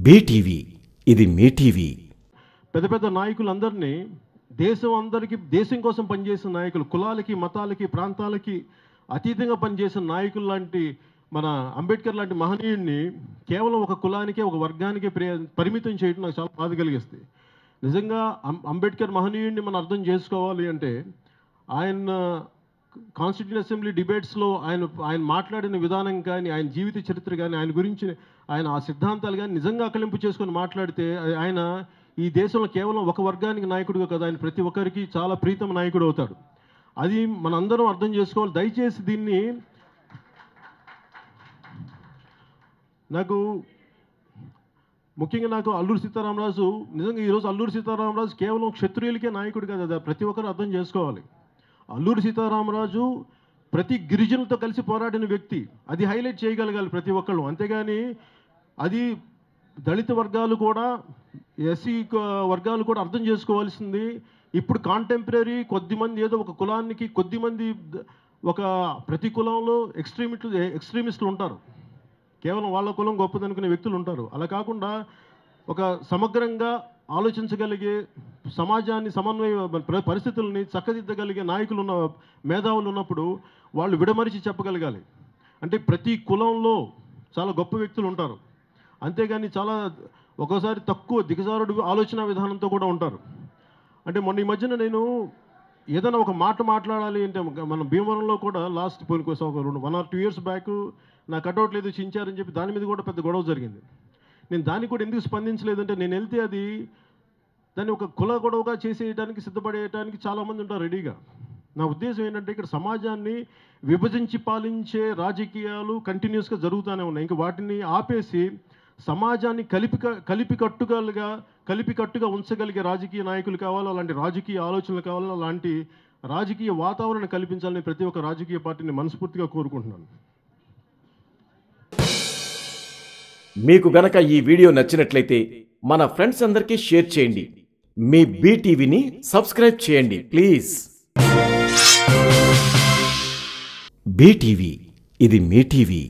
BTV ఇది మీ TV. పెద్ద పెద్ద నాయకులందరినీ దేశం కోసం పనిచేసిన నాయకులు, కులాలకి మతాలకి ప్రాంతాలకి అతీతంగా పనిచేసిన నాయకులు లాంటి మన అంబేద్కర్ లాంటి మహనీయుడిని కేవలం ఒక కులానికే ఒక వర్గానికే పరిమితం చేయడం నాకు చాలా బాధ కలిగిస్తుంది. నిజంగా అంబేద్కర్ మహనీయుడిని మనం అర్థం చేసుకోవాలి అంటే ఆయన కాన్స్టిట్యూషన్ అసెంబ్లీ డిబేట్స్లో ఆయన మాట్లాడిన విధానం కానీ, ఆయన జీవిత చరిత్ర కానీ, ఆయన గురించి ఆయన ఆ సిద్ధాంతాలు కానీ నిజంగా అకలింపు చేసుకొని మాట్లాడితే ఆయన ఈ దేశంలో కేవలం ఒక వర్గానికి నాయకుడిగా కదా, ఆయన ప్రతి ఒక్కరికి చాలా ప్రీతమ నాయకుడు అవుతాడు. అది మనందరం అర్థం చేసుకోవాలి. దయచేసి దీన్ని ముఖ్యంగా నాకు అల్లూరి సీతారామరాజు, నిజంగా ఈరోజు అల్లూరి సీతారామరాజు కేవలం క్షత్రియులకే నాయకుడు కదా, అది ప్రతి ఒక్కరు అర్థం చేసుకోవాలి. అల్లూరి సీతారామరాజు ప్రతి గిరిజనులతో కలిసి పోరాడిన వ్యక్తి, అది హైలైట్ చేయగలగాలి ప్రతి ఒక్కళ్ళు. అంతేగాని అది దళిత వర్గాలు కూడా, ఎస్సీ వర్గాలు కూడా అర్థం చేసుకోవాల్సింది. ఇప్పుడు కాంటెంపరీ కొద్దిమంది ఏదో ఒక కులానికి కొద్దిమంది ప్రతి కులంలో ఎక్స్ట్రీమిస్టులు ఉంటారు, కేవలం వాళ్ళ కులం గొప్పదనుకునే వ్యక్తులు ఉంటారు. అలా కాకుండా ఒక సమగ్రంగా ఆలోచించగలిగే, సమాజాన్ని పరిస్థితుల్ని చక్కదిద్దగలిగే నాయకులు మేధావులు ఉన్నప్పుడు వాళ్ళు విడమరిచి చెప్పగలగాలి. అంటే ప్రతి కులంలో చాలా గొప్ప వ్యక్తులు ఉంటారు, అంతేగాని చాలా ఒక్కోసారి తక్కువ దిగజారుడు ఆలోచన విధానంతో కూడా ఉంటారు. అంటే మొన్న ఈ మధ్యన నేను ఏదైనా ఒక మాట మాట్లాడాలి అంటే, మన భీమవరంలో కూడా లాస్ట్ 1 or 2 years బ్యాక్ నా కటౌట్ లేదు చించారని చెప్పి దాని మీద కూడా పెద్ద గొడవ జరిగింది. నేను దానికి కూడా ఎందుకు స్పందించలేదంటే, నేను వెళ్తే దాన్ని ఒక కుల గొడవగా చేసేయడానికి సిద్ధపడేయడానికి చాలామంది ఉంటారు రెడీగా. నా ఉద్దేశం ఏంటంటే, ఇక్కడ సమాజాన్ని విభజించి పాలించే రాజకీయాలు కంటిన్యూస్గా జరుగుతూనే ఉన్నాయి. ఇంకా వాటిని ఆపేసి సమాజాన్ని కలిపికట్టుగా ఉంచగలిగే రాజకీయ నాయకులు కావాలి, అలాంటి రాజకీయ ఆలోచనలు కావాలి, అలాంటి రాజకీయ వాతావరణం కల్పించాలని ప్రతి ఒక్క రాజకీయ పార్టీని మనస్ఫూర్తిగా కోరుకుంటున్నాను. మీకు గనక ఈ వీడియో నచ్చినట్లయితే మన ఫ్రెండ్స్ అందరికీ షేర్ చేయండి. మీ బీటీవీని సబ్స్క్రైబ్ చేయండి ప్లీజ్. బీటీవీ ఇది మీ టీవీ.